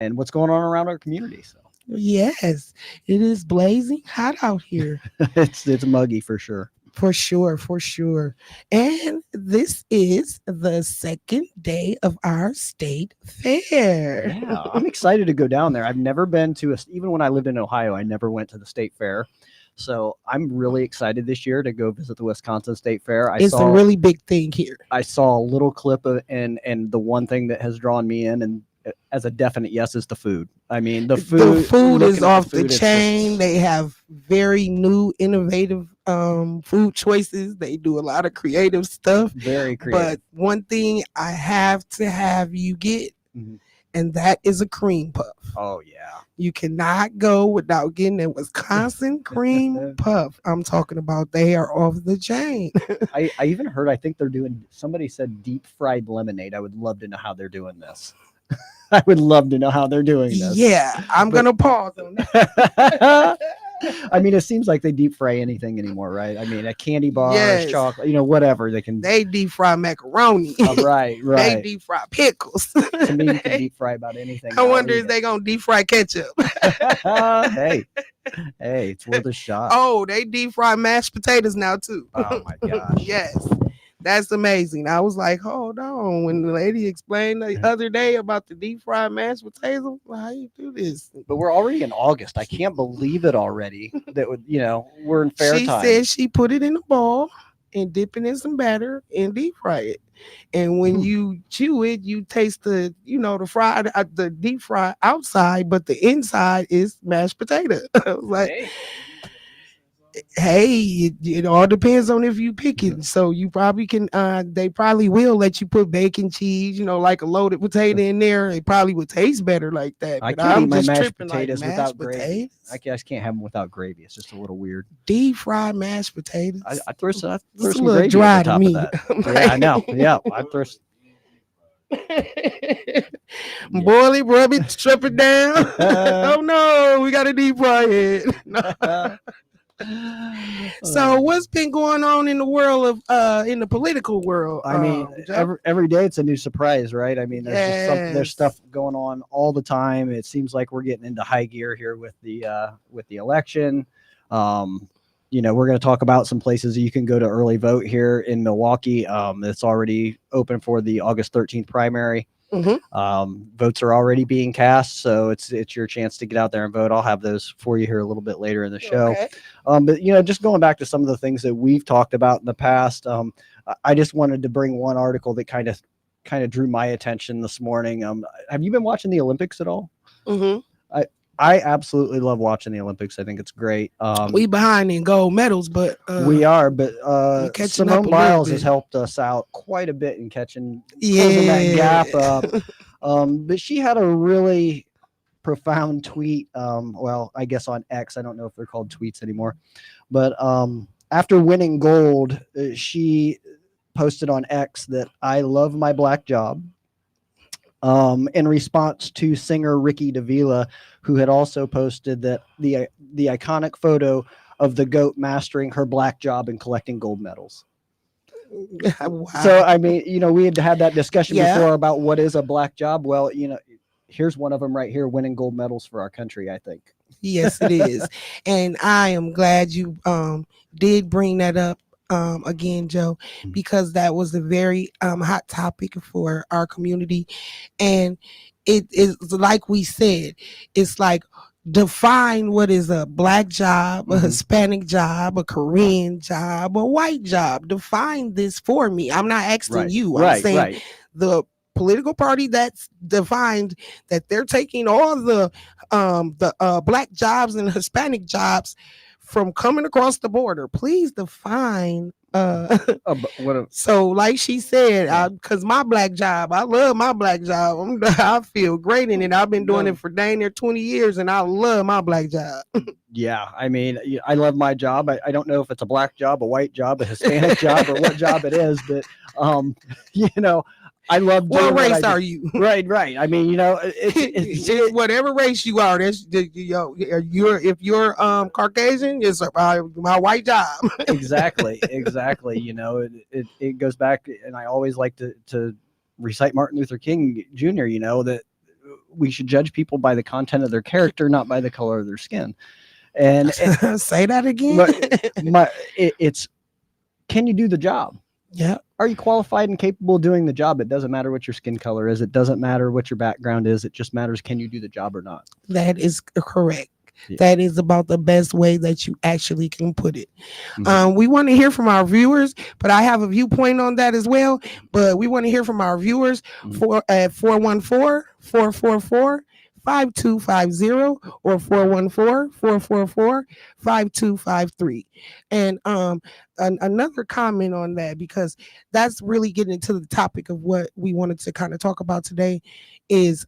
and what's going on around our community. So Yes, it is blazing hot out here. it's muggy for sure. For sure, for sure. And this is the second day of our state fair. Yeah, I'm excited to go down there. I've never been to even when I lived in Ohio, I never went to the state fair. So I'm really excited this year to go visit the Wisconsin State Fair. It's a really big thing here. I saw a little clip of, and the one thing that has drawn me in, and as a definite yes, is the food. I mean, the Food is looking at off the food, it's chain. just They have very new, innovative food choices. They do a lot of creative stuff. very But creative. one thing I have to have you get, Mhm. and that is a cream puff. Oh yeah. You cannot go without getting a Wisconsin cream puff. I'm talking about they are off the chain. I even heard, I think they're doing, somebody said deep fried lemonade. I would love to know how they're doing this. I would love to know how they're doing this. Yeah, I'm But- gonna pause on that. I mean, it seems like they deep fry anything anymore, right? I mean, a candy bars, Yes. chocolate, whatever they can. They deep fry macaroni. Right, They right. deep fry pickles. To me, you can deep fry about anything. I I'll wonder eat if they gonna deep fry ketchup. it. Hey, it's worth a shot. Oh, they deep fry mashed potatoes now too. Oh my gosh. Yes. That's amazing. I was like, hold on. When the lady explained the other day about the deep fried mashed potatoes, well, how you do this? But we're already in August. I can't believe it already. That would, we're in fair She time. said she put it in a bowl and dip it in some batter and deep fry it. And when you chew it, you taste the fried, the deep fry outside, but the inside is mashed potato. I was like, hey, it all depends on if you pick it. So you probably can, they probably will let you put bacon, cheese, like a loaded potato in there. It probably would taste better like that. I But can't eat I'm my just mashed tripping like potatoes mashed without gravy. potatoes. I just can't have them without gravy. It's just a little weird. Deep fried mashed potatoes. I throw some It's a some little gravy dry over to top me. of that. Yeah, I know. Yeah, I throw. Boil it, rub it, strip it down. Oh no, we gotta deep fry it. So what's been going on in the world of in the political world? I mean, Joe? every day it's a new surprise, right? I mean, there's Yes. stuff going on all the time. It seems like we're getting into high gear here with the election. We're going to talk about some places you can go to early vote here in Milwaukee. It's already open for the August 13th primary. Votes are already being cast, so it's your chance to get out there and vote. I'll have those for you here a little bit later in the show. Okay. But just going back to some of the things that we've talked about in the past, I just wanted to bring one article that kind of drew my attention this morning. Have you been watching the Olympics at all? I absolutely love watching the Olympics. I think it's great. We behind in gold medals, but we are, but catching up Simone a little Biles has bit. helped us out quite a bit in closing that gap up. But she had a really profound tweet. Well, I guess on X. I don't know if they're called tweets anymore. But after winning gold, she posted on X that I love my black job. In response to singer Ricky Davila, who had also posted that the iconic photo of the GOAT mastering her black job and collecting gold medals. Wow. So, I mean, we had that discussion Yeah. before about what is a black job. Well, here's one of them right here, winning gold medals for our country, I think. Yes, it is. And I am glad you did bring that up again, Joe, because that was a very hot topic for our community. And it is like we said, it's like define what is a black job, a Hispanic job, a Korean job, a white job. Define this for me. I'm not asking you. I'm saying the political party that's defined that they're taking all the black jobs and Hispanic jobs from coming across the border. Please define so like she said, because my black job, I love my black job. I feel great in it. I've been doing it for dang near 20 years and I love my black job. Yeah, I mean, I love my job. I don't know if it's a black job, a white job, a Hispanic job, or what job it is, but I love doing what race are you? Right. I mean, it's whatever race you are. That's if you're Caucasian, it's my white job. Exactly. It goes back, and I always like to recite Martin Luther King Jr. That we should judge people by the content of their character, not by the color of their skin. And say that again. it's, can you do the job? Yeah. Are you qualified and capable of doing the job? It doesn't matter what your skin color is. It doesn't matter what your background is. It just matters, can you do the job or not? That is correct. Yeah. That is about the best way that you actually can put it. Mhm. We want to hear from our viewers, but I have a viewpoint on that as well. But we want to hear from our viewers for at 414-444-5250 or 414-444-5253. And another comment on that, because that's really getting into the topic of what we wanted to kind of talk about today, is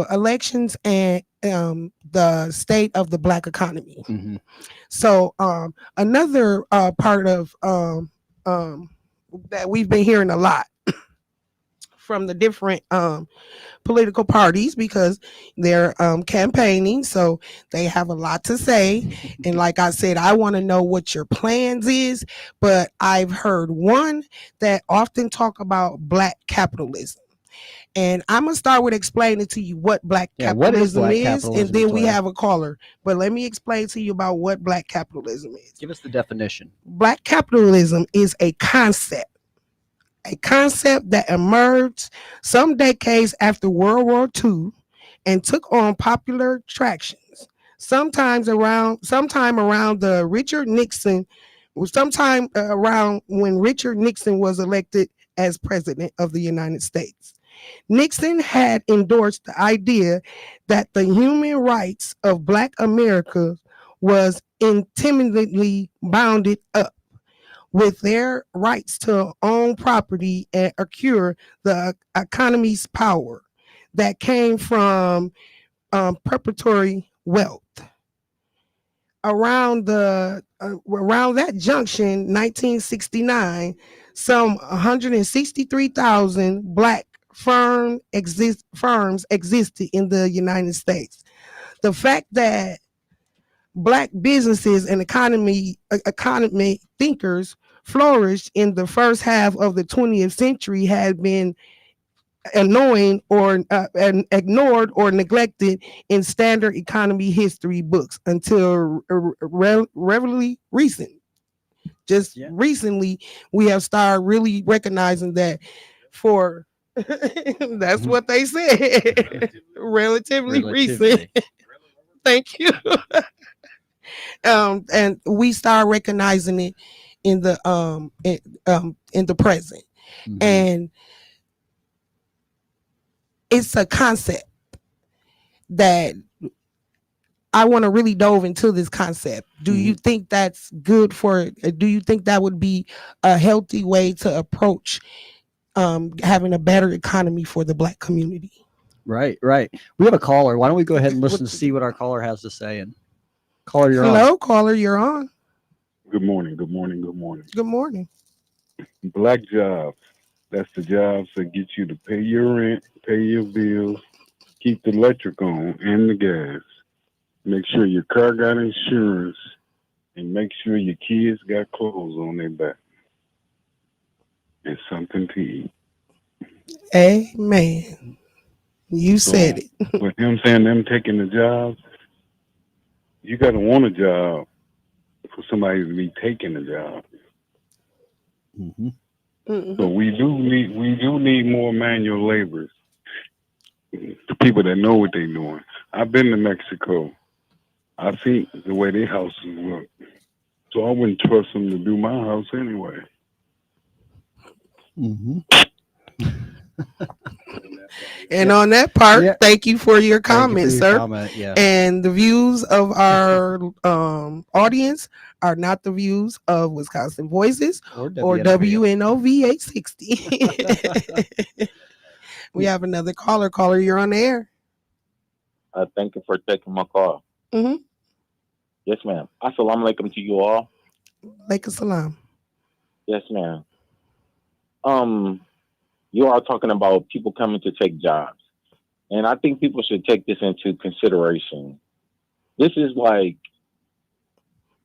elections and the state of the Black economy. Mhm. So another part of that we've been hearing a lot from the different political parties, because they're campaigning, so they have a lot to say. And like I said, I want to know what your plans is, but I've heard one that often talk about Black capitalism. And I'm gonna start with explaining to you what Black capitalism Black is, capitalism and then as we well? have a caller. But let me explain to you about what Black capitalism is. Give us the definition. Black capitalism is a concept that emerged some decades after World War II and took on popular tractions. Sometime around the sometime around when Richard Nixon was elected as president of the United States. Nixon had endorsed the idea that the human rights of Black America was intimately bounded up with their rights to own property and accrue the economy's power that came from perpetuatory wealth. Around that junction, 1969, some 163,000 Black firms existed in the United States. The fact that Black businesses and economic thinkers flourished in the first half of the 20th century had been ignored or neglected in standard economy history books until relatively recent. Recently, we have started really recognizing that for that's what they said. Relatively recent. Thank you. And we start recognizing it in the present. Mhm. And it's a concept that I want to really dove into this concept. Do you think that's good do you think that would be a healthy way to approach having a better economy for the Black community? Right. We have a caller. Why don't we go ahead and listen to see what our caller has to say? And caller, you're on. Hello, caller, you're on. Good morning. Good morning. Black jobs. That's the jobs that get you to pay your rent, pay your bills, keep the electric on and the gas. Make sure your car got insurance, and make sure your kids got clothes on their back and something to eat. Amen. You said it. With him saying them taking the jobs, you got to want a job for somebody to be taking the job. Mm-hmm. So we do need more manual laborers, the people that know what they're doing. I've been to Mexico. I see the way their houses look, so I wouldn't trust them to do my house anyway. Mm-hmm. And on that part, thank you for your comment, sir. Yeah. And the views of our audience are not the views of Wisconsin Voices or WNOV 860. We have another caller. Caller, you're on the air. Thank you for taking my call. Mm-hmm. Yes, ma'am. Assalamu alaikum to you all. Alaikum salam. Yes, ma'am. You are talking about people coming to take jobs. And I think people should take this into consideration. This is like...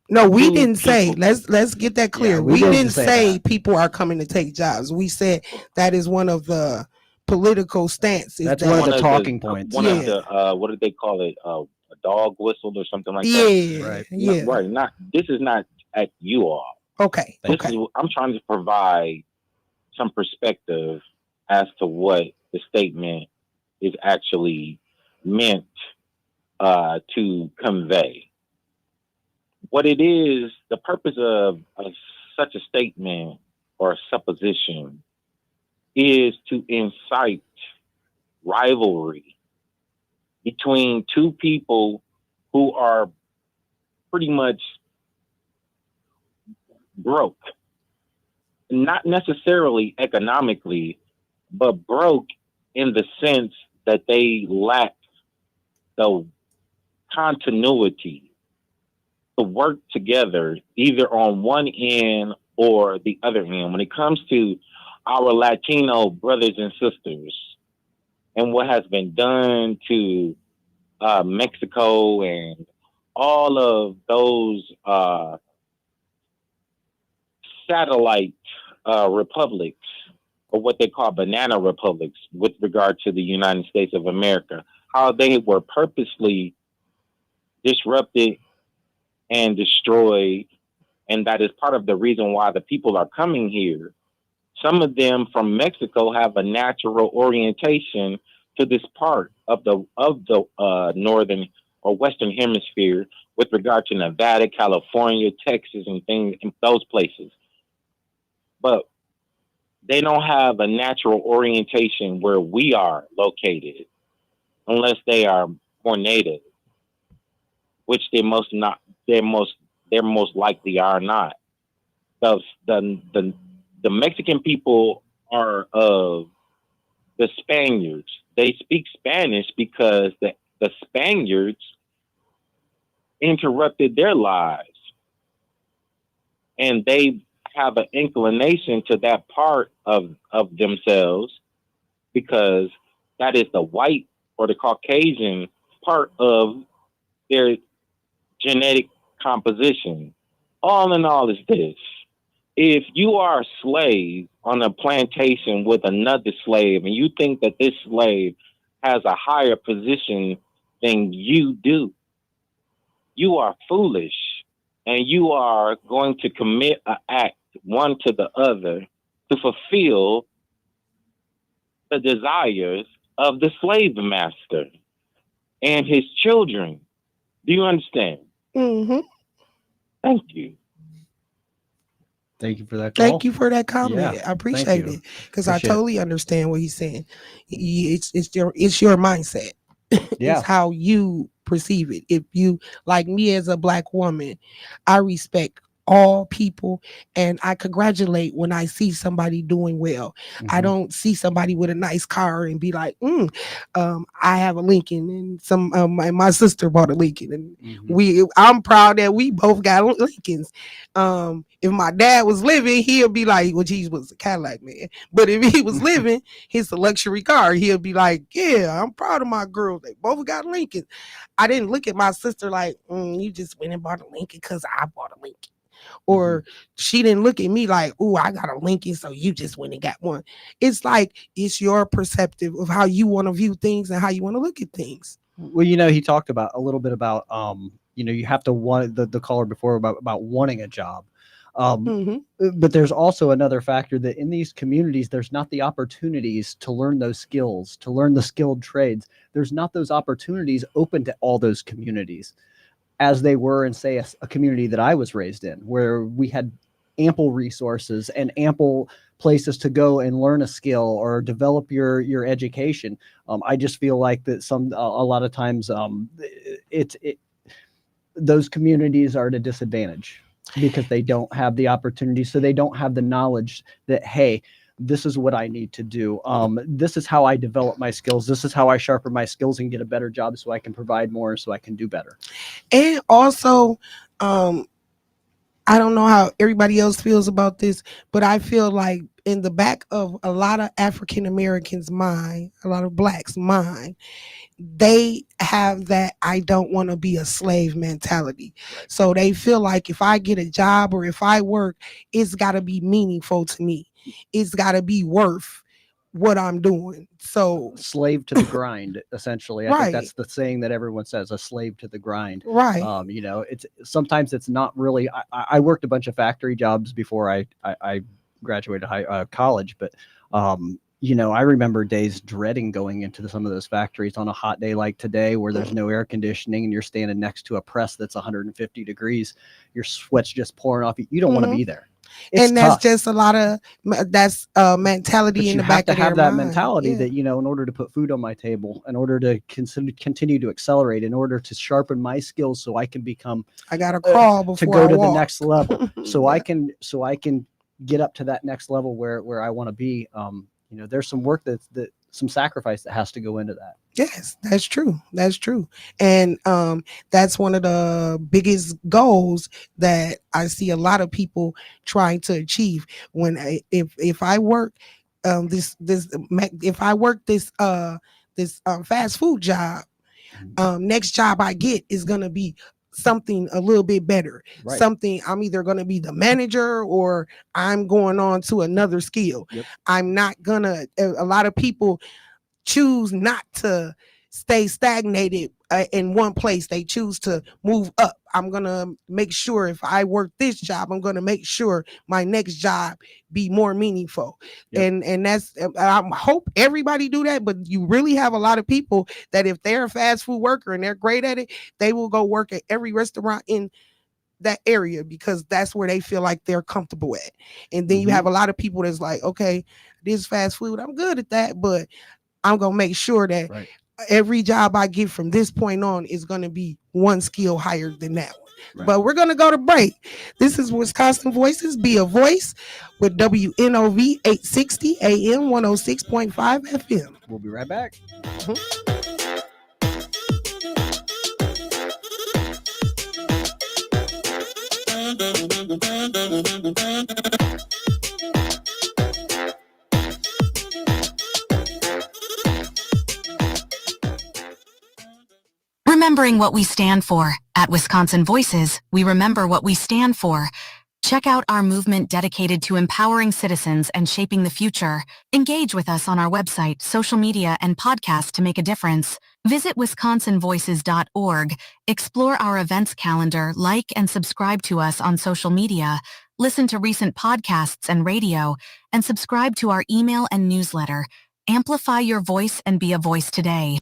No, we didn't say, let's get that clear. Yeah, we didn't say that. People are coming to take jobs. We said that is one of the political stance is That's one of that. the talking points. One of Yeah. the what do they call it? A dog whistle or something like that. Yeah, Right. yeah. Right. Not this is not at you all. Okay, Thank This okay. is I'm trying to provide some perspective as to what the statement is actually meant to convey. What it is, the purpose of such a statement or a supposition is to incite rivalry between two people who are pretty much broke, not necessarily economically, but broke in the sense that they lack the continuity to work together either on one end or the other end. When it comes to our Latino brothers and sisters and what has been done to Mexico and all of those satellite republics, or what they call banana republics, with regard to the United States of America, how they were purposely disrupted and destroyed. And that is part of the reason why the people are coming here. Some of them from Mexico have a natural orientation to this part of the northern or western hemisphere with regard to Nevada, California, Texas, and things in those places. But they don't have a natural orientation where we are located unless they are more native, which they're most likely are not. The the the, the Mexican people are of the Spaniards. They speak Spanish because the Spaniards interrupted their lives, and they have an inclination to that part of themselves because that is the white or the Caucasian part of their genetic composition. All in all is this. If you are a slave on a plantation with another slave and you think that this slave has a higher position than you do, you are foolish and you are going to commit an act one to the other to fulfill the desires of the slave master and his children. Do you understand? Hmm. Thank you. Thank you for that call. Thank you for that comment. Yeah, I appreciate you. it because I Appreciate it. totally understand what he's saying. It's your mindset. It's Yeah. how you perceive it. If you, like me as a black woman, I respect all people and I congratulate when I see somebody doing well. I Mhm. don't see somebody with a nice car and be like, I have a Lincoln and my sister bought a Lincoln and Mhm. I'm proud that we both got Lincolns. If my dad was living, he'll be like, well, he was a Cadillac man. But if he was living, his a luxury car, he'll be like, yeah, I'm proud of my girls. They both got Lincoln. I didn't look at my sister like, you just went and bought a Lincoln because I bought a Lincoln. Mhm. Or she didn't look at me like, oh, I got a Lincoln, so you just went and got one. It's like, it's your perspective of how you want to view things and how you want to look at things. Well, he talked about a little bit about you have to want the caller before about wanting a job. Hmm. But there's also another factor that in these communities, there's not the opportunities to learn those skills, to learn the skilled trades. There's not those opportunities open to all those communities as they were in, say, a community that I was raised in, where we had ample resources and ample places to go and learn a skill or develop your education. I just feel like that a lot of times those communities are at a disadvantage because they don't have the opportunity, so they don't have the knowledge that, hey, this is what I need to do. This is how I develop my skills. This is how I sharpen my skills and get a better job so I can provide more, so I can do better. And also, I don't know how everybody else feels about this, but I feel like in the back of a lot of African Americans' mind, a lot of blacks' mind, they have that I don't want to be a slave mentality. Right. So they feel like if I get a job or if I work, it's got to be meaningful to me. It's got to be worth what I'm doing. So slave to the grind, essentially. I think Right. that's the saying that everyone says, a slave to the grind. right. You know, it's sometimes it's not really. I worked a bunch of factory jobs before I graduated college, but you know, I remember days dreading going into some of those factories on a hot day like today, where there's no air conditioning and you're standing next to a press that's 150 degrees. Your sweat's just pouring off you. You don't want to Mhm. be there. It's And that's tough. just a lot of that's mentality But in you the have back to of their have that mind. mentality Yeah. that, you know, in order to put food on my table, in order to continue to accelerate, in order to sharpen my skills so I can become I gotta crawl to before go I to the walk. next level, so Yeah. I can get up to that next level where I want to be. You know, there's some work that some sacrifice that has to go into that. Yes, that's true. That's true. And that's one of the biggest goals that I see a lot of people trying to achieve. If I work if I work this fast food job, next job I get is gonna be something a little bit better. Right. Something I'm either gonna be the manager or I'm going on to another skill. Yep. I'm not gonna. A lot of people choose not to stay stagnated in one place. They choose to move up. I'm gonna make sure if I work this job, I'm gonna make sure my next job be more meaningful. Yep. And that's I hope everybody do that. But you really have a lot of people that if they're a fast food worker and they're great at it, they will go work at every restaurant in that area because that's where they feel like they're comfortable at. And then you have a lot of people that's like, okay, this fast food, I'm good at that, but I'm gonna make sure that Right. every job I get from this point on is gonna be one skill higher than that one. Right. But we're gonna go to break. This is Wisconsin Voices, Be a Voice with WNOV 860 AM 106.5 FM. We'll be right back. Remembering what we stand for. At Wisconsin Voices, we remember what we stand for. Check out our movement dedicated to empowering citizens and shaping the future. Engage with us on our website, social media, and podcast to make a difference. Visit wisconsinvoices.org. Explore our events calendar, like and subscribe to us on social media. Listen to recent podcasts and radio, and subscribe to our email and newsletter. Amplify your voice and be a voice today.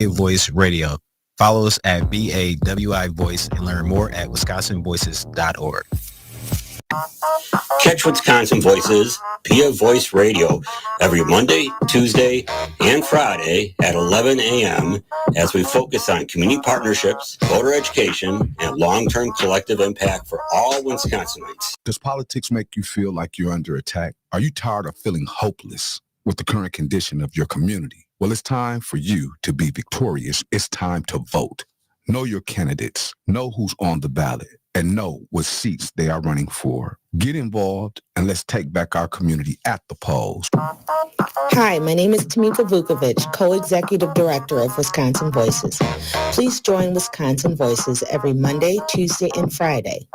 Voice Radio. Follow us at BAWI Voice and learn more at wisconsinvoices.org. Catch Wisconsin Voices via Voice Radio every Monday, Tuesday, and Friday at 11 a.m. as we focus on community partnerships, voter education, and long-term collective impact for all Wisconsinites. Does politics make you feel like you're under attack? Are you tired of feeling hopeless with the current condition of your community? Well, it's time for you to be victorious. It's time to vote. Know your candidates, know who's on the ballot, and know what seats they are running for. Get involved and let's take back our community at the polls. Hi, my name is Tamika Vukovic, co-executive director of Wisconsin Voices. Please join Wisconsin Voices every Monday, Tuesday, and Friday.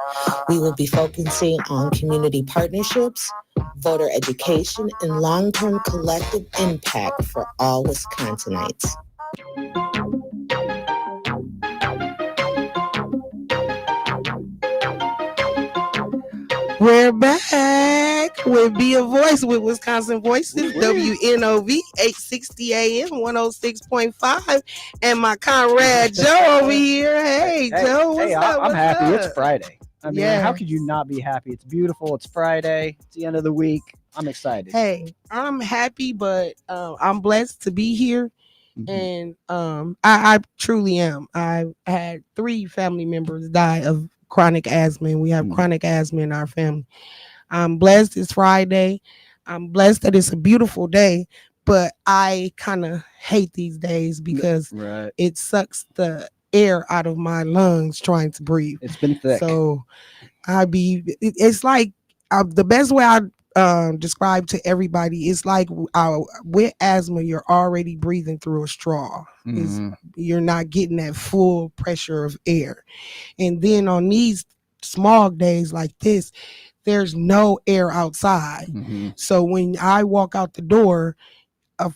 We will be focusing on community partnerships, voter education, and long-term collective impact for all Wisconsinites. We're back with Be a Voice with Wisconsin Voices, WNOV 860 AM 106.5, and my comrade Joe over here. Hey Joe, what's up? I'm happy. Up? It's Friday. I mean, how could you not be happy? It's beautiful. It's Friday. It's the end of the week. I'm excited. Hey, I'm happy, but I'm blessed to be here. And I truly am. I've had 3 family members die of chronic asthma, and we have chronic asthma in our family. I'm blessed it's Friday. I'm blessed that it's a beautiful day, but I kind of hate these days because it sucks the air out of my lungs trying to breathe. It's been thick. So it's like the best way I describe to everybody, it's like with asthma, you're already breathing through a straw. You're not getting that full pressure of air. And then on these smog days like this, there's no air outside. So when I walk out the door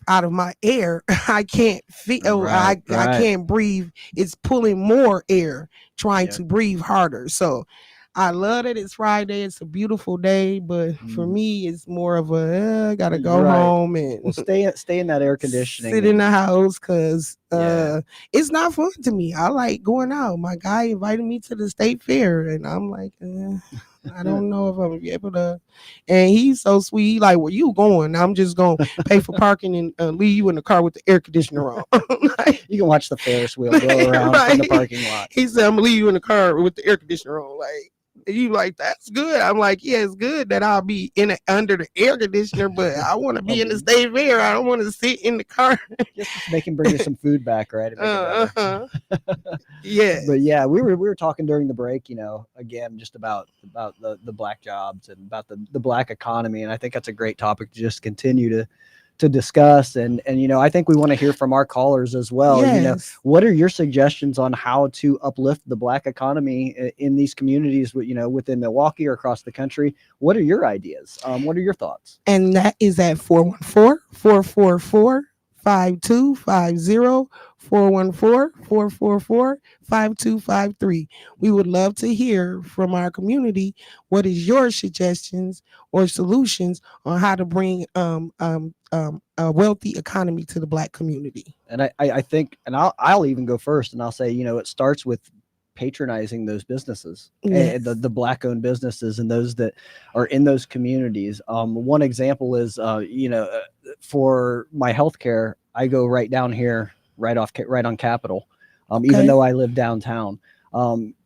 out of my air, I can't feel, I can't breathe. It's pulling more air, trying to breathe harder. So I love that it's Friday. It's a beautiful day, but for me, it's more of I gotta go home and stay in that air conditioning. Sit in the house because it's not fun to me. I like going out. My guy invited me to the state fair, and I'm like, I don't know if I'm gonna be able to. And he's so sweet. He like, where you going? I'm just gonna pay for parking and leave you in the car with the air conditioner on. You can watch the Ferris wheel go around from the parking lot. He said, I'm gonna leave you in the car with the air conditioner on. Like, you like, that's good. I'm like, yeah, it's good that I'll be under the air conditioner, but I want to be in the state fair. I don't want to sit in the car. Just they can bring you some food back, right? Yeah. But yeah, we were talking during the break, again, just about the black jobs and about the black economy, and I think that's a great topic to just continue to discuss. And I think we want to hear from our callers as well. Yes. What are your suggestions on how to uplift the black economy in these communities, within Milwaukee or across the country? What are your ideas? What are your thoughts? And that is at 414-444-5250, 414-444-5253. We would love to hear from our community. What is your suggestions or solutions on how to bring a wealthy economy to the black community? And I think, and I'll even go first, and I'll say, it starts with patronizing those businesses, and the black-owned businesses, and those that are in those communities. One example is, for my healthcare, I go right down here, right on Capitol, even though I live downtown.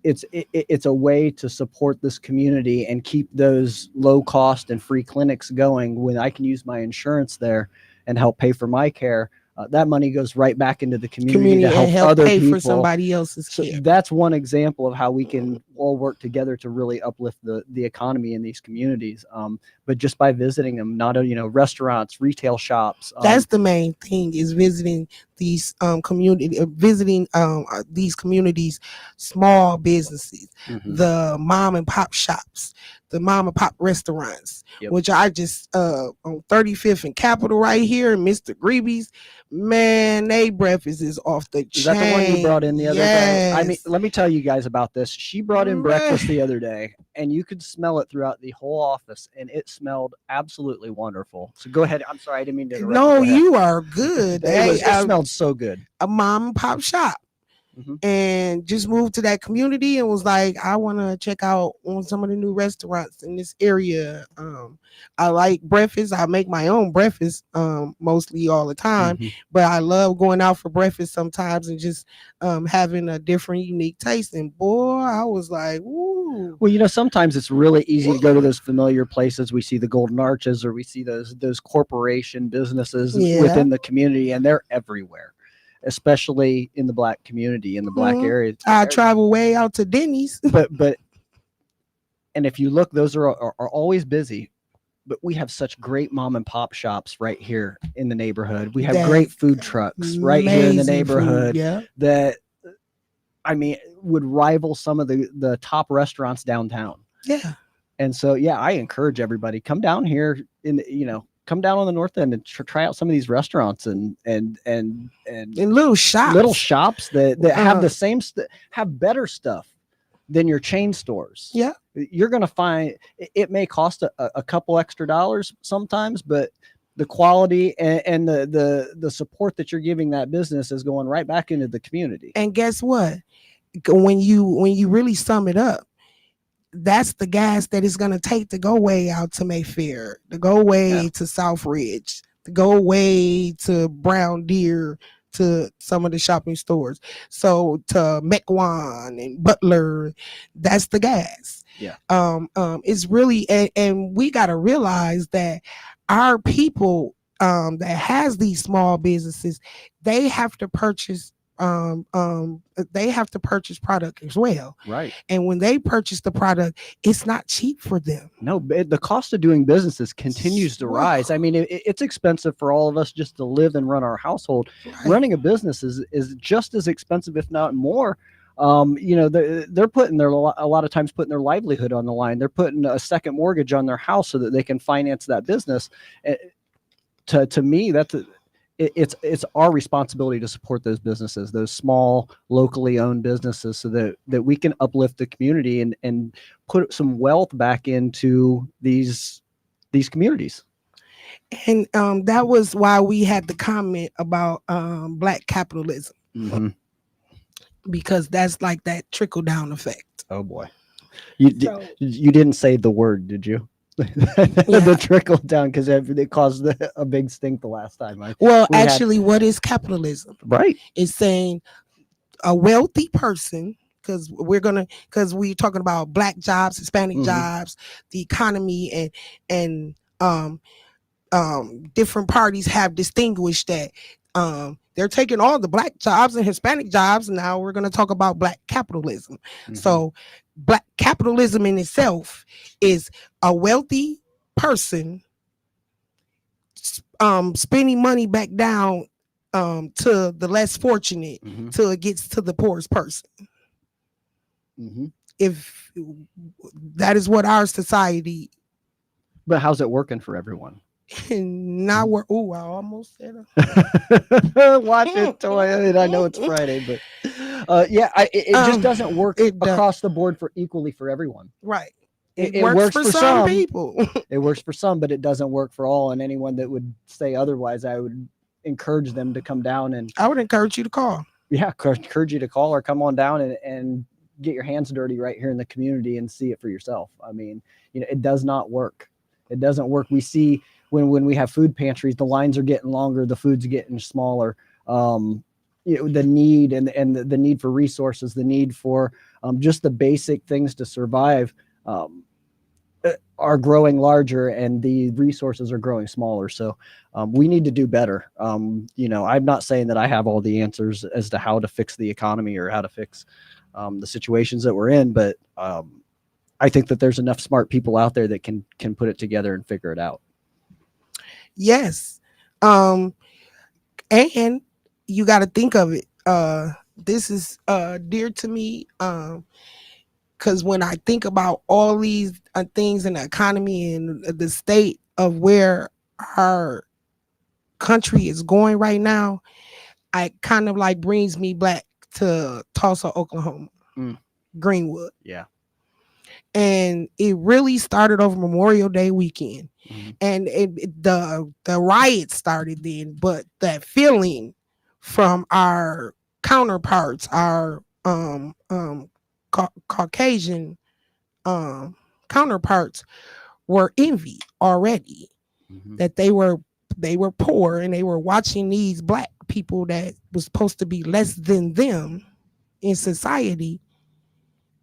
It's a way to support this community and keep those low cost and free clinics going when I can use my insurance there and help pay for my care. That money goes right back into the community to help other pay people for somebody else's care. That's one example of how we can all work together to really uplift the economy in these communities. But just by visiting them, not restaurants, retail shops. That's the main thing, is visiting these these communities, small businesses, the mom and pop shops, the mom and pop restaurants, which I just on 35th and Capitol right here, Mr. Greeby's, man, they breakfast is off the chain. Is that the one you brought in the other day? I mean, let me tell you guys about this. She brought in breakfast the other day. and you could smell it throughout the whole office, and it smelled absolutely wonderful. So go ahead. I'm sorry, I didn't mean to interrupt. No, Go ahead. you are good. It smelled so good. A mom and pop shop. And just moved to that community and was like, I want to check out on some of the new restaurants in this area. I like breakfast. I make my own breakfast mostly all the time, but I love going out for breakfast sometimes and just having a different, unique taste. And boy, I was like, woo. Well, sometimes it's really easy to go to those familiar places. We see the Golden Arches, or we see those corporation businesses within the community, and they're everywhere, especially in the Black community, in the Black area. I travel way out to Denny's. But and if you look, those are always busy. But we have such great mom and pop shops right here in the neighborhood. We have great food trucks right here in the neighborhood that, I mean, would rival some of the top restaurants downtown. Yeah. And so, I encourage everybody, come down here come down on the north end and try out some of these restaurants and little shops that have the same have better stuff than your chain stores. Yeah. You're going to find it may cost a couple extra dollars sometimes, but the quality and the support that you're giving that business is going right back into the community. And guess what? When you really sum it up, that's the gas that it's going to take to go way out to Mayfair, to go way to Southridge, to go way to Brown Deer, to some of the shopping stores. So to Mequon and Butler, that's the gas. Yeah. It's really, and we got to realize that our people that has these small businesses, they have to purchase product as well. Right. And when they purchase the product, it's not cheap for them. No, the cost of doing businesses continues to rise. I mean, it's expensive for all of us just to live and run our household. Right. Running a business is just as expensive, if not more. They're putting a lot of times putting their livelihood on the line. They're putting a second mortgage on their house so that they can finance that business. To me, it's our responsibility to support those businesses, those small, locally owned businesses, so that we can uplift the community and put some wealth back into these communities. And that was why we had the comment about Black capitalism, because that's like that trickle down effect. Oh boy, you didn't say the word, did you? The trickle down, because it caused a big stink the last time. What is capitalism? Right. It's saying a wealthy person, because we're talking about Black jobs, Hispanic jobs, the economy, and different parties have distinguished that they're taking all the Black jobs and Hispanic jobs. Now we're going to talk about Black capitalism. So Black capitalism in itself is a wealthy person spending money back down to the less fortunate till it gets to the poorest person. If that is what our society. But how's it working for everyone? Not work. Oh, I almost said it. Watch it, Toya. I know it's Friday, but it just doesn't work across the board equally for everyone. Right. It works for some people. It works for some, but it doesn't work for all. And anyone that would say otherwise, I would encourage them to come down, and I would encourage you to call. Yeah, encourage you to call or come on down and get your hands dirty right here in the community and see it for yourself. I mean, it does not work. It doesn't work. We see when we have food pantries, the lines are getting longer, the food's getting smaller. The need and the need for resources, the need for just the basic things to survive are growing larger, and the resources are growing smaller. So we need to do better. I'm not saying that I have all the answers as to how to fix the economy or how to fix the situations that we're in, but I think that there's enough smart people out there that can put it together and figure it out. Yes. And you got to think of it. This is dear to me. Because when I think about all these things in the economy and the state of where our country is going right now, I kind of like brings me back to Tulsa, Oklahoma, Greenwood. Yeah. And it really started over Memorial Day weekend. And the riot started then, but that feeling from our counterparts, our Caucasian counterparts, were envy already. That they were poor and they were watching these black people that was supposed to be less than them in society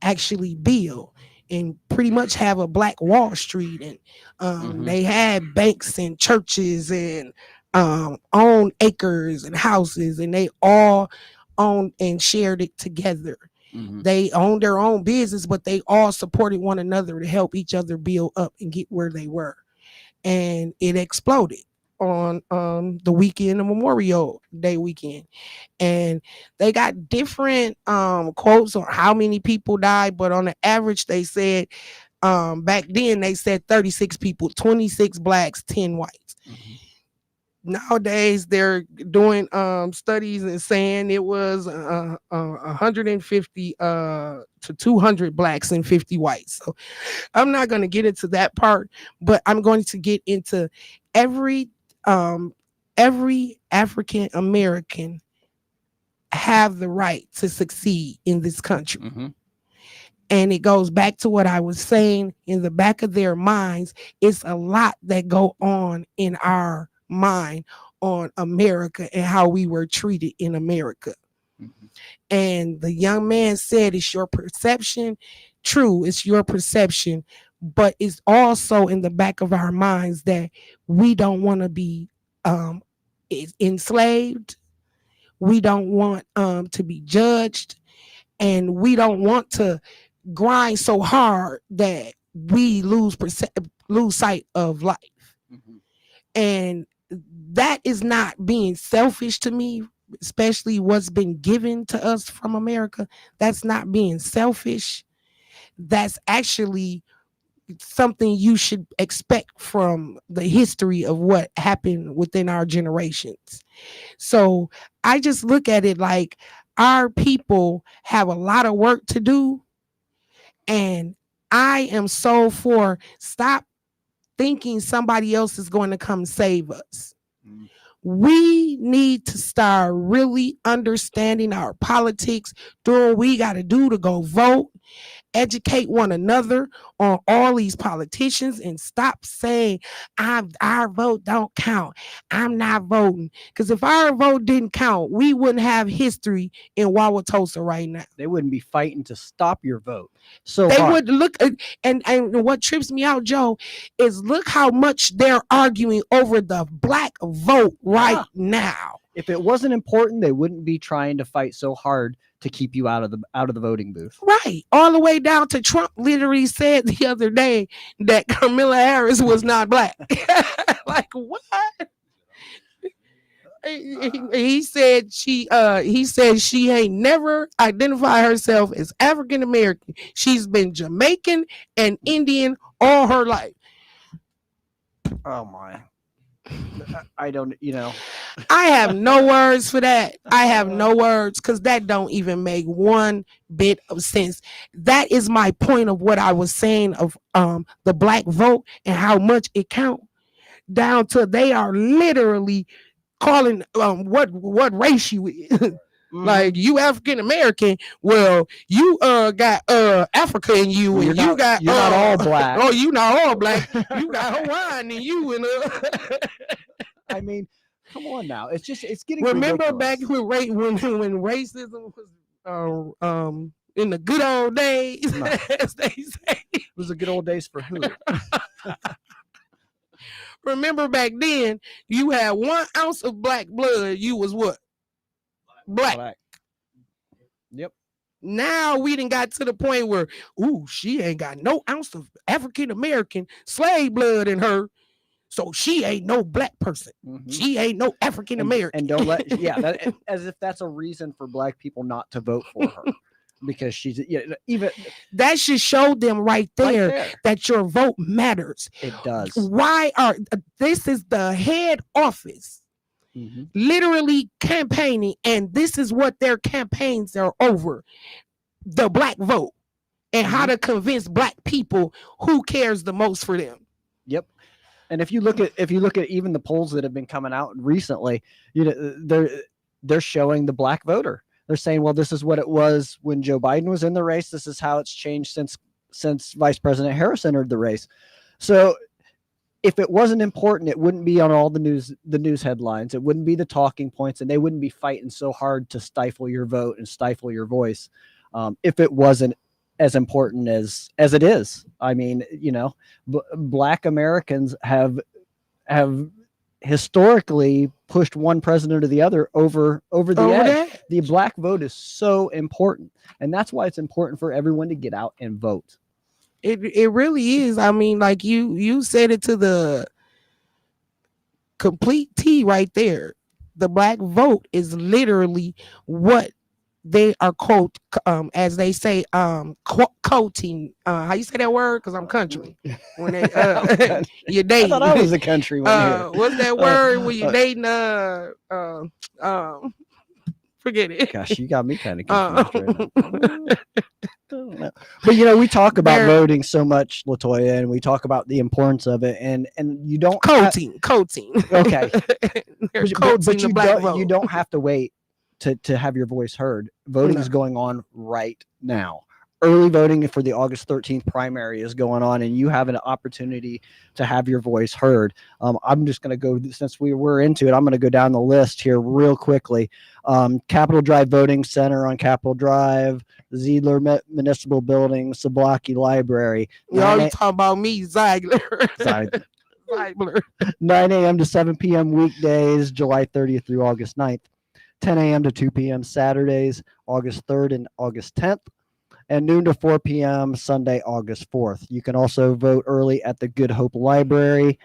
actually build and pretty much have a black Wall Street, and they had banks and churches and own acres and houses, and they all owned and shared it together. They owned their own business, but they all supported one another to help each other build up and get where they were. And it exploded on the weekend of Memorial Day weekend. And they got different quotes on how many people died, but on the average they said back then they said 36 people, 26 blacks, 10 whites. Nowadays they're doing studies and saying it was 150 to 200 blacks and 50 whites. So I'm not going to get into that part, but I'm going to get into every African American have the right to succeed in this country. And it goes back to what I was saying. In the back of their minds, it's a lot that go on in our mind on America and how we were treated in America. And the young man said, it's your perception. True, it's your perception, but it's also in the back of our minds that we don't want to be enslaved. We don't want to be judged, and we don't want to grind so hard that we lose sight of life. And that is not being selfish to me, especially what's been given to us from America. That's not being selfish. That's actually something you should expect from the history of what happened within our generations. So I just look at it like our people have a lot of work to do. And I am so for stop thinking somebody else is going to come save us. We need to start really understanding our politics, doing what we got to do to go vote, educate one another on all these politicians, and stop saying our vote don't count. I'm not voting. Because if our vote didn't count, we wouldn't have history in Wauwatosa right now. They wouldn't be fighting to stop your vote. So they would look and what trips me out, Joe, is look how much they're arguing over the black vote right now. If it wasn't important, they wouldn't be trying to fight so hard to keep you out of the voting booth. Right. All the way down to Trump literally said the other day that Kamala Harris was not black. Like what? He said she ain't never identified herself as African American. She's been Jamaican and Indian all her life. Oh my. I don't, I have no words for that. I have no words because that don't even make one bit of sense. That is my point of what I was saying of the black vote and how much it count down to they are literally calling what race you is. Like you African American, well you got Africa in you, well, and you're not all black. Oh, you not all black. You got Hawaiian in you, and I mean, come on now. It's getting. Remember ridiculous. back when racism was in the good old days, as they say. It was the good old days for who? Remember back then, you had 1 ounce of black blood, you was what? Black. Yep. Now we done got to the point where, she ain't got no ounce of African American slave blood in her, so she ain't no black person. She ain't no African American. And don't let as if that's a reason for black people not to vote for her. Because she's even that should show them right there that your vote matters. It does. This is the head office literally campaigning, and this is what their campaigns are over: the black vote. and how to convince Black people who cares the most for them. Yep. And if you look at even the polls that have been coming out recently, they're showing the Black voter. They're saying, well, this is what it was when Joe Biden was in the race. This is how it's changed since Vice President Harris entered the race. So if it wasn't important, it wouldn't be on all the news headlines. It wouldn't be the talking points, and they wouldn't be fighting so hard to stifle your vote and stifle your voice. If it wasn't as important as it is. I mean, Black Americans have historically pushed one president or the other over the edge. The Black vote is so important, and that's why it's important for everyone to get out and vote. It really is. I mean, like you said it to the complete T right there. The Black vote is literally what they are as they say, quoting. How you say that word? Because I'm country. When they you're dating. I thought I was a country one here. What's that word when you're dating? Forget it. Gosh, you got me kind of confused right now. But we talk about voting so much, Latoya, and we talk about the importance of it, and you don't coating. Okay, but you don't have to wait to have your voice heard. Voting is going on right now. Early voting for the August 13th primary is going on, and you have an opportunity to have your voice heard. I'm just going to go, since we were into it, I'm going to go down the list here real quickly. Capitol Drive Voting Center on Capitol Drive, Ziegler Municipal Building, Zablocki Library. Y'all talking about me, Ziegler. Ziegler. 9 a.m. to 7 p.m. weekdays, July 30th through August 9th. 10 a.m. to 2 p.m. Saturdays, August 3rd and August 10th. And noon to 4 p.m. Sunday, August 4th. You can also vote early at the Good Hope Library,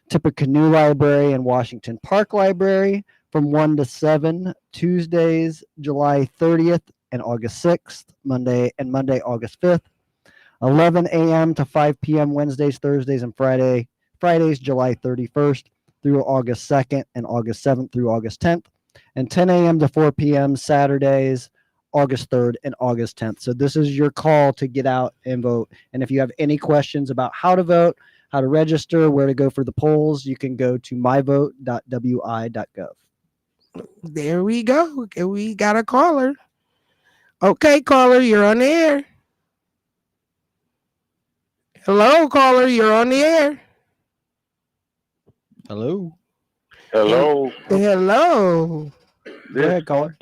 Tippecanoe Library, and Washington Park Library from 1 to 7 Tuesdays, July 30th and August 6th, Monday, August 5th. 11 a.m. to 5 p.m. Wednesdays, Thursdays, and Fridays, July 31st through August 2nd and August 7th through August 10th. And 10 a.m. to 4 p.m. Saturdays, August 3rd and August 10th. So this is your call to get out and vote. And if you have any questions about how to vote, how to register, where to go for the polls, you can go to myvote.wi.gov. There we go. Okay, we got a caller. Okay, caller, you're on the air. Hello, caller, you're on the air. Hello. Hello. Hello. Go ahead, caller.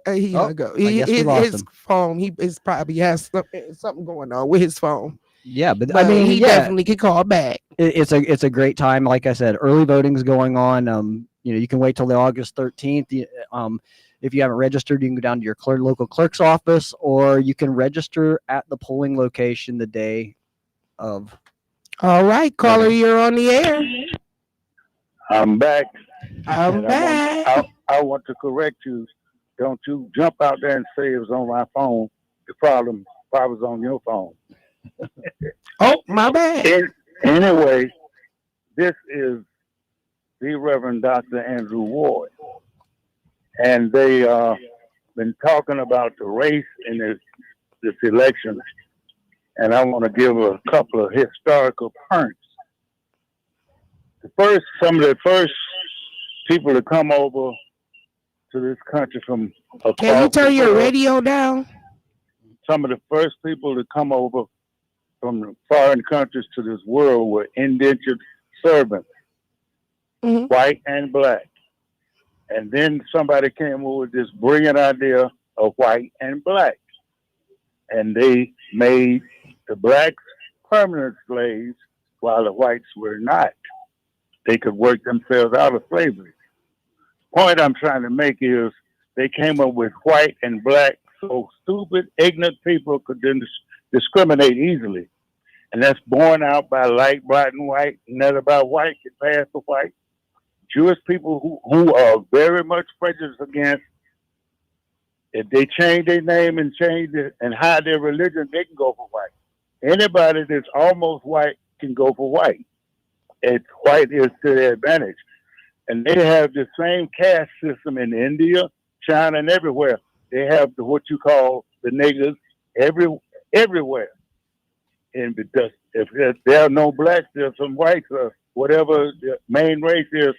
He gotta go. His phone. He is probably has something going on with his phone. Yeah, but I mean, he definitely could call back. It's a great time. Like I said, early voting's going on. You can wait till the August 13th. If you haven't registered, you can go down to your local clerk's office, or you can register at the polling location the day of. All right, caller, you're on the air. I'm back. I'm back. I want to correct you. Don't you jump out there and say it was on my phone. The problem was on your phone. Oh, my bad. Anyway, this is the Reverend Dr. Andrew Ward. And they been talking about the race in this election. And I want to give a couple of historical points. Some of the first people to come over to this country from across. Can you turn your radio down? Some of the first people to come over from foreign countries to this world were indentured servants, white and Black. And then somebody came over with this brilliant idea of white and Black. And they made the Blacks permanent slaves while the whites were not. They could work themselves out of slavery. Point I'm trying to make is they came up with white and Black so stupid, ignorant people could discriminate easily. And that's borne out by light, black, and white. Not about white can pass for white. Jewish people who are very much prejudiced against, if they change their name and change it and hide their religion, they can go for white. Anybody that's almost white can go for white. White is to their advantage. And they have the same caste system in India, China, and everywhere. they have what you call the niggers everywhere. And because if there are no blacks, there's some whites or whatever the main race is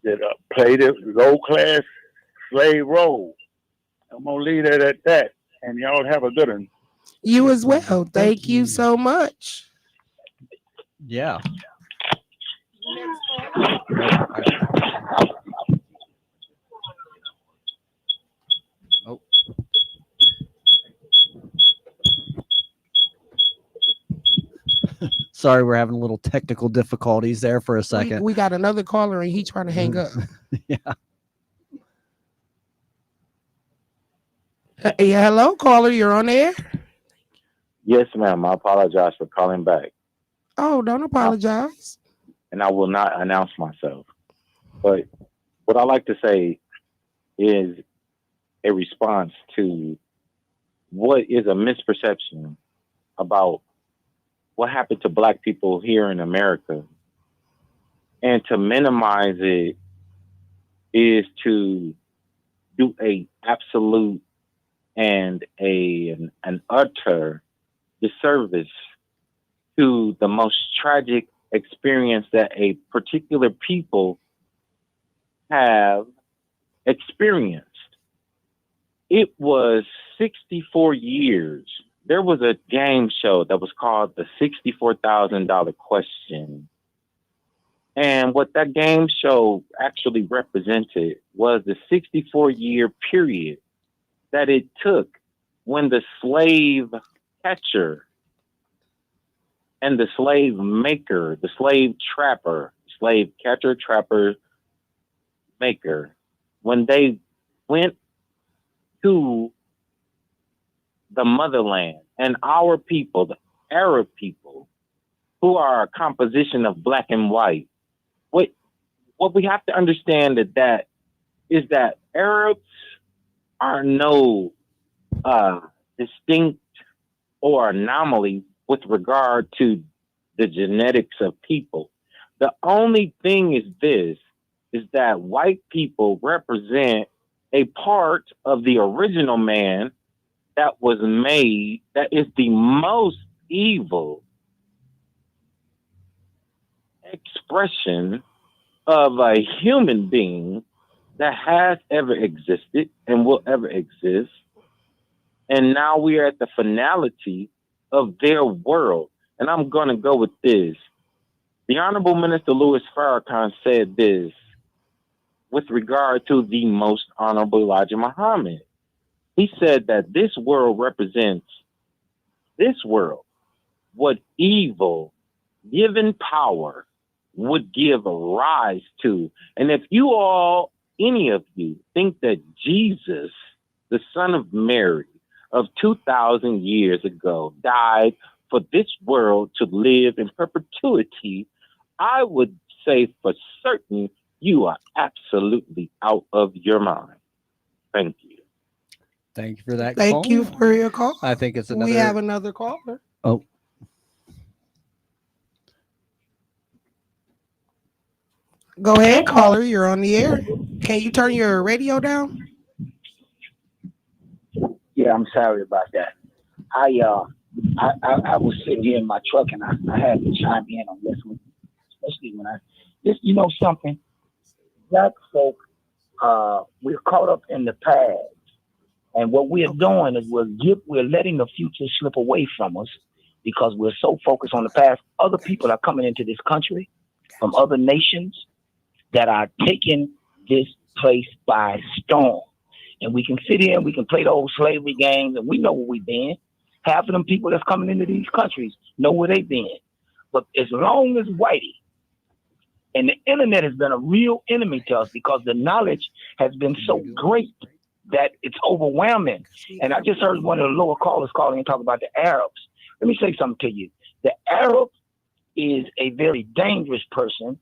that play this low class slave role. I'm gonna leave it at that, and y'all have a good one. You as well. Thank you so much. Yeah. Oh. Sorry, we're having a little technical difficulties there for a second. We got another caller and he's trying to hang up. Yeah. Yeah, hello, caller. You're on air. Yes, ma'am. I apologize for calling back. Oh, don't apologize. And I will not announce myself. But what I like to say is a response to what is a misperception about what happened to black people here in America. And to minimize it is to do a absolute and an utter disservice to the most tragic experience that a particular people have experienced. It was 64 years. There was a game show that was called the $64,000 Question. And what that game show actually represented was the 64-year period that it took when the slave catcher and the slave maker, the slave trapper, slave catcher, trapper, maker, when they went to the motherland and our people, the Arab people, who are a composition of black and white, what we have to understand is that Arabs are no distinct or anomaly with regard to the genetics of people. The only thing is that white people represent a part of the original man that was made, that is the most evil expression of a human being that has ever existed and will ever exist. And now we are at the finality of their world. And I'm going to go with this. The Honorable Minister Louis Farrakhan said this with regard to the Most Honorable Elijah Muhammad. He said that this world represents this world, what evil, given power, would give rise to. And if you all, any of you, think that Jesus, the son of Mary, of 2,000 years ago, died for this world to live in perpetuity, I would say for certain you are absolutely out of your mind. Thank you. Thank you for that. Thank you for your call. I think it's another. We have another caller. Oh. Go ahead, caller. You're on the air. Can you turn your radio down? Yeah, I'm sorry about that. I was sitting here in my truck and I had to chime in on this one, especially when you know something, black folk, we're caught up in the past, and what we're doing is we're letting the future slip away from us because we're so focused on the past. Other people are coming into this country from other nations that are taking this place by storm. And we can sit here and we can play the old slavery games, and we know where we've been. Half of them people that's coming into these countries know where they've been. But as long as Whitey, and the internet has been a real enemy to us because the knowledge has been so great that it's overwhelming. And I just heard one of the lower callers calling and talk about the Arabs. Let me say something to you. The Arab is a very dangerous person.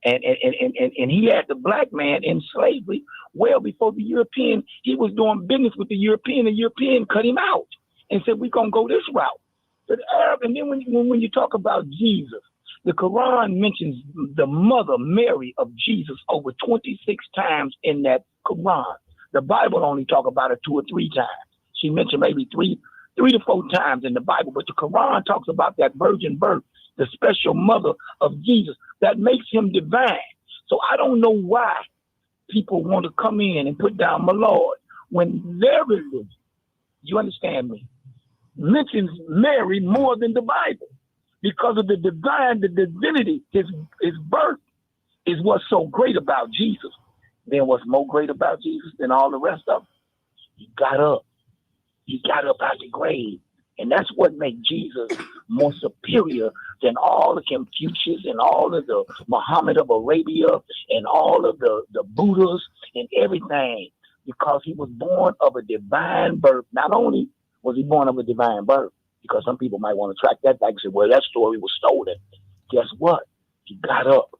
And he had the black man in slavery well before the European. He was doing business with the European. The European cut him out and said, we're going to go this route. But Arab, and then when you talk about Jesus, the Quran mentions the mother Mary of Jesus over 26 times in that Quran. The Bible only talk about it 2 or 3 times. She mentioned maybe three to 4 times in the Bible, but the Quran talks about that virgin birth, the special mother of Jesus that makes him divine. So I don't know why people want to come in and put down my Lord when their religion, you understand me, mentions Mary more than the Bible because of the divine, the divinity, his birth is what's so great about Jesus. Then what's more great about Jesus than all the rest of them? He got up. He got up out the grave. And that's what makes Jesus more superior than all the Confucius and all of the Muhammad of Arabia and all of the Buddhas and everything, because he was born of a divine birth. Not only was he born of a divine birth, because some people might want to track that back and say, well, that story was stolen. Guess what? He got up.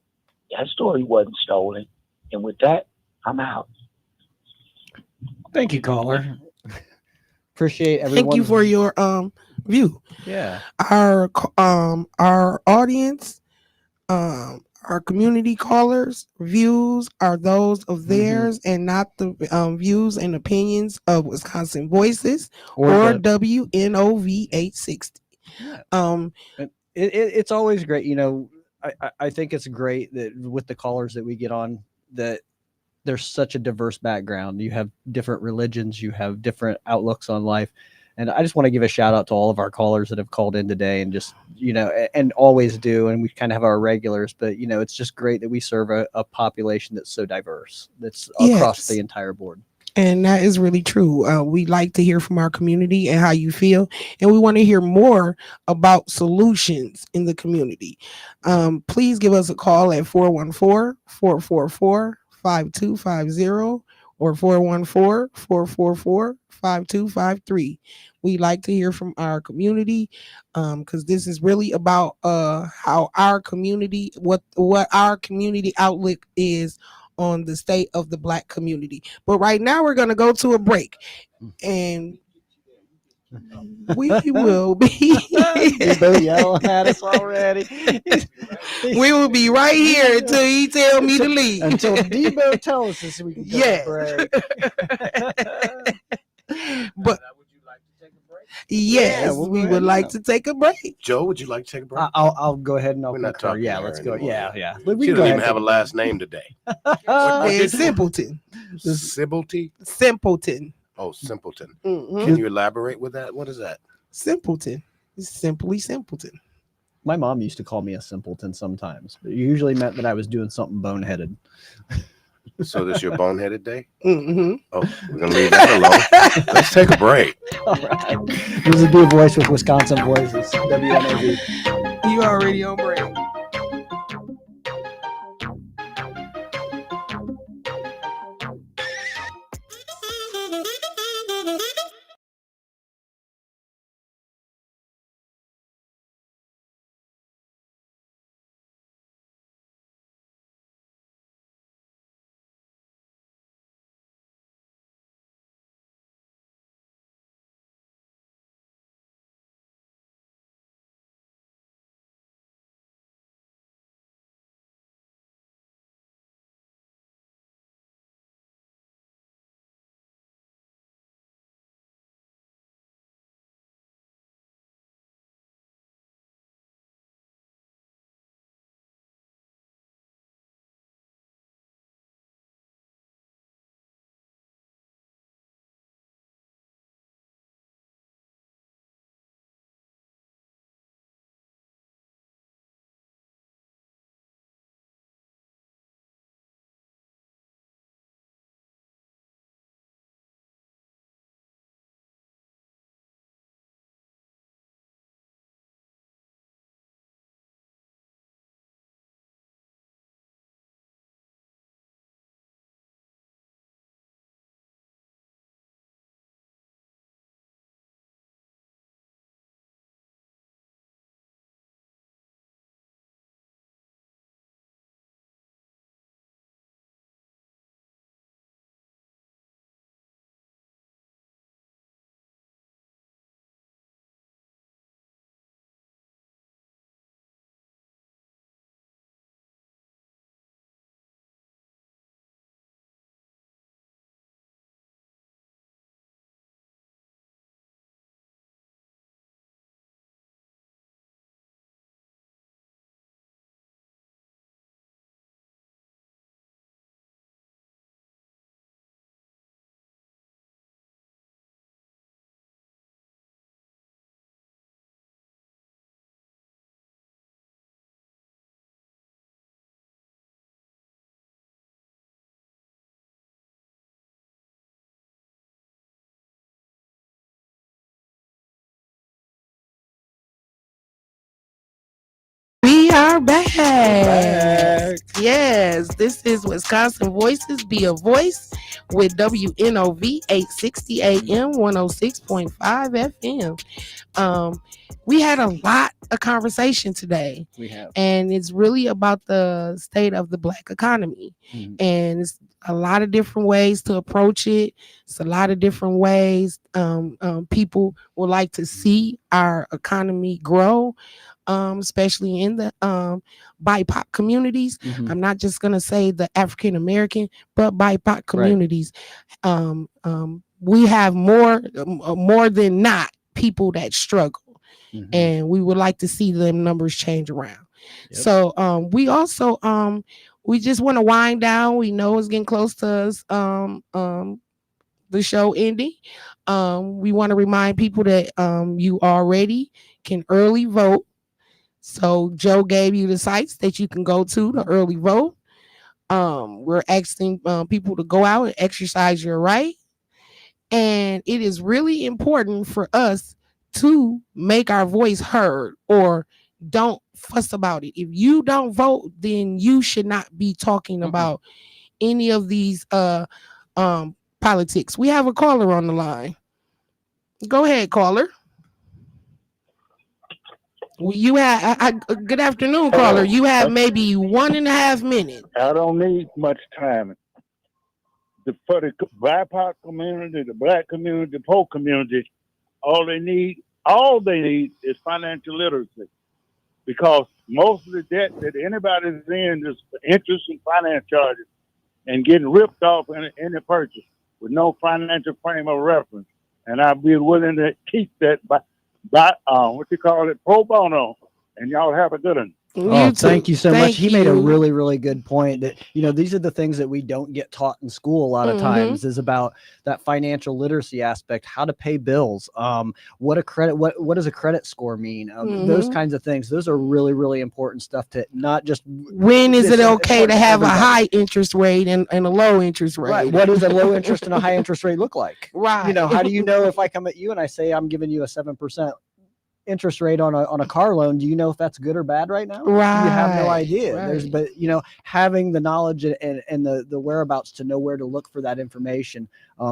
That story wasn't stolen. And with that, I'm out. Thank you, caller. Appreciate everyone. Thank you for your view. Yeah. Our audience, our community callers' views are those of theirs and not the views and opinions of Wisconsin Voices or WNOV 860. Yeah. It's always great. You know, I think it's great that with the callers that we get on, that there's such a diverse background. You have different religions, you have different outlooks on life. And I just want to give a shout out to all of our callers that have called in today and just, you know, and always do. And we kind of have our regulars, but, you know, it's just great that we serve a population that's so diverse, that's across the entire board. And that is really true. We like to hear from our community and how you feel. And we want to hear more about solutions in the community. Please give us a call at 414-444-5250 or 414-444-5253. We like to hear from our community because this is really about how our community, what our community outlook is on the state of the Black community. But right now we're going to go to a break and we will be Debo yelling at us already. We will be right here until he tell me to leave. Until Debo tells us we can go break. But yes, we would like to take a break. Joe, would you like to take a break? I'll go ahead and I'll We're not concur. talking Yeah, to her let's go. anymore. Yeah. She doesn't even have a last name today. It's Simpleton. Simpleton. Oh, Simpleton. Mhm. Can you elaborate with that? What is that? Simpleton. It's simply Simpleton. My mom used to call me a simpleton sometimes, but it usually meant that I was doing something boneheaded. So this your boneheaded day? Mm-hmm. Oh, we're gonna leave that alone. Let's take a break. All right. This is Be a Voice with Wisconsin Voices, WNOV. You already on break. We are back. Yes, this is Wisconsin Voices, Be a Voice with WNOV 860 AM 106.5 FM. We had a lot of conversation today. We have. And it's really about the state of the Black economy. And it's a lot of different ways to approach it. It's a lot of different ways people would like to see our economy grow. Especially in the BIPOC communities. I'm not just gonna say the African American, but BIPOC communities. We have more than not people that struggle, and we would like to see them numbers change around. So we also we just want to wind down. We know it's getting close to us. The show ending. We want to remind people that you already can early vote. So Joe gave you the sites that you can go to early vote. We're asking people to go out and exercise your right. And it is really important for us to make our voice heard, or don't fuss about it. If you don't vote, then you should not be talking about any of these politics. We have a caller on the line. Go ahead, caller. You have good afternoon, caller. You have maybe 1.5 minutes. I don't need much time. For the BIPOC community, the Black community, the poor community, all they need is financial literacy, because most of the debt that anybody's in is interest and finance charges, and getting ripped off in a purchase with no financial frame of reference. And I'd be willing to keep that by pro bono. And y'all have a good one. Thank you so much. He made a really, really good point that, these are the things that we don't get taught in school a lot of times, is about that financial literacy aspect, how to pay bills, what does a credit score mean? Those kinds of things. Those are really, really important stuff to not just. When is it okay to have a high interest rate and a low interest rate? Right. What does a low interest and a high interest rate look like? Right. How do you know if I come at you and I say I'm giving you a 7% interest rate on a car loan? Do you know if that's good or bad right now? Right. You have no idea. Right. But having the knowledge and the whereabouts to know where to look for that information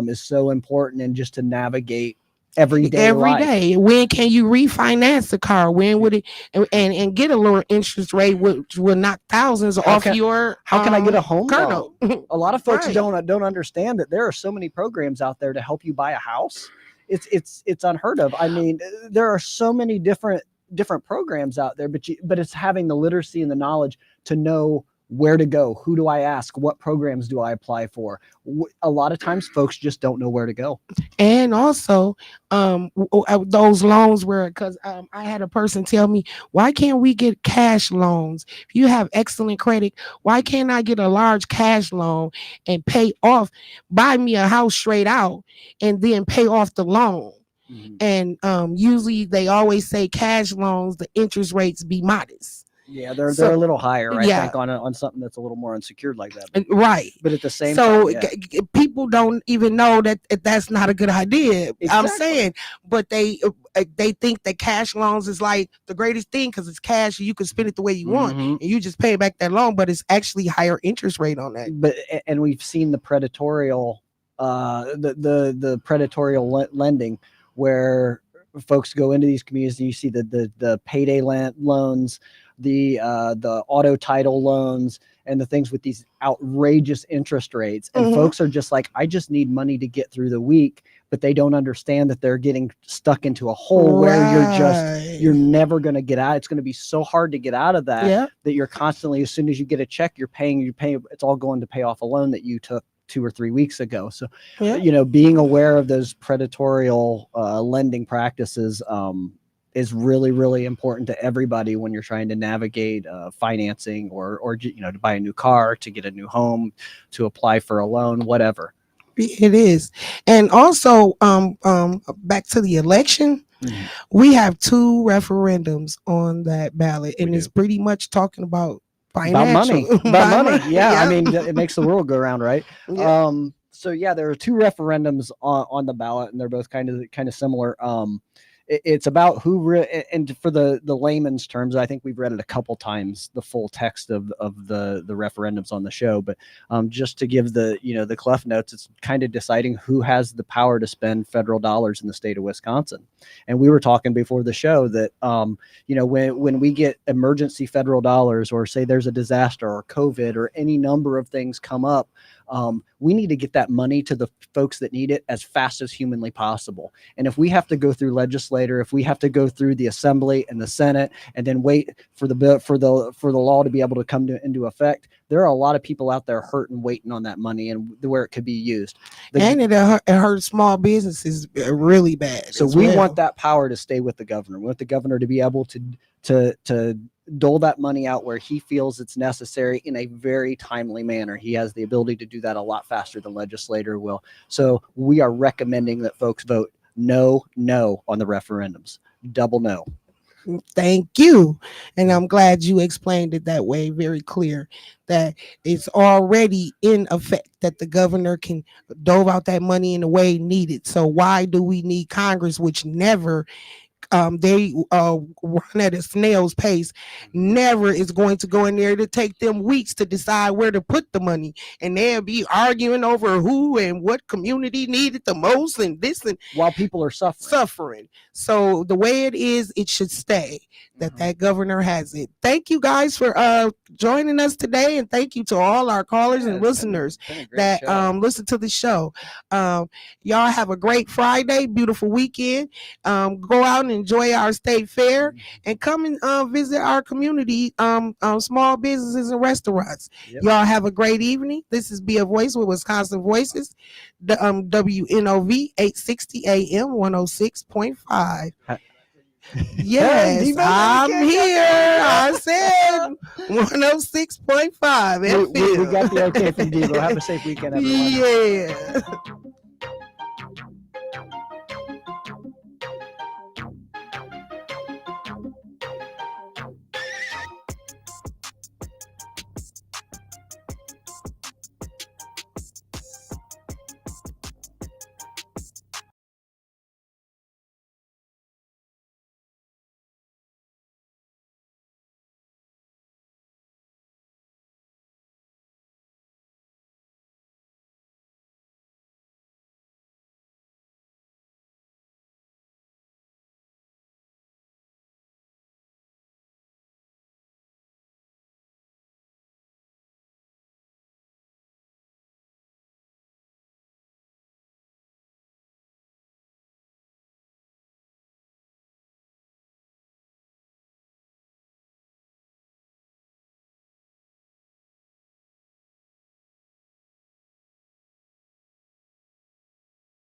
is so important, and just to navigate every day. When can you refinance the car? When would it and get a lower interest rate, which will knock thousands off your how can I get a home loan? A lot of folks Right. don't understand that there are so many programs out there to help you buy a house. It's unheard of. I mean, there are so many different programs out there, but it's having the literacy and the knowledge to know where to go. Who do I ask? What programs do I apply for? A lot of times folks just don't know where to go. And also those loans because I had a person tell me, why can't we get cash loans? If you have excellent credit, why can't I get a large cash loan and buy me a house straight out and then pay off the loan? And usually they always say cash loans, the interest rates be modest. Yeah, they're a little higher, I think, on something that's a little more unsecured like that. Right. But at the same time, people don't even know that that's not a good idea. Exactly. I'm saying, but they think that cash loans is like the greatest thing because it's cash and you can spend it the way you want, and you just pay back that loan, but it's actually higher interest rate on that. But and we've seen the predatorial lending, where folks go into these communities and you see the payday loans, the auto title loans, and the things with these outrageous interest rates. And folks are just like, I just need money to get through the week, but they don't understand that they're getting stuck into a hole where you're never going to get out. It's going to be so hard to get out of that, that you're constantly, as soon as you get a check, you're paying, it's all going to pay off a loan that you took 2 or 3 weeks ago. So, being aware of those predatorial lending practices is really, really important to everybody when you're trying to navigate financing or to buy a new car, to get a new home, to apply for a loan, whatever. It is. And also back to the election, we have 2 referendums on that ballot, and it's pretty much talking about financial. About money. Yeah. I mean, it makes the world go round, right? So there are 2 referendums on the ballot, and they're both kind of similar. it's about and for the layman's terms, I think we've read it a couple times, the full text of the referendums on the show, but just to give the Clef Notes, it's kind of deciding who has the power to spend federal dollars in the state of Wisconsin. And we were talking before the show that when we get emergency federal dollars, or say there's a disaster or COVID or any number of things come up, we need to get that money to the folks that need it as fast as humanly possible. And if we have to go through legislator, if we have to go through the Assembly and the Senate, and then wait for the bill for the law to be able to come into effect, there are a lot of people out there hurting, waiting on that money and where it could be used. And it hurts small businesses really bad. So we want that power to stay with the governor. We want the governor to be able to dole that money out where he feels it's necessary in a very timely manner. He has the ability to do that a lot faster than legislator will. So we are recommending that folks vote no on the referendums. Double no. Thank you. And I'm glad you explained it that way, very clear, that it's already in effect, that the governor can dole out that money in the way needed. So why do we need Congress, which never they run at a snail's pace, never is going to go in there to take them weeks to decide where to put the money, and they'll be arguing over who and what community needed the most, and this, and while people are suffering. So the way it is, it should stay, that governor has it. Thank you guys for joining us today, and thank you to all our callers and listeners that listen to the show. Y'all have a great Friday, beautiful weekend. Go out and enjoy our state fair, and come and visit our community, small businesses and restaurants. Yep. Y'all have a great evening. This is Be a Voice with Wisconsin Voices, the WNOV 860 AM 106.5. Yes, I'm here. I said 106.5. We got the okay from Devo. Have a safe weekend, everyone. Yeah.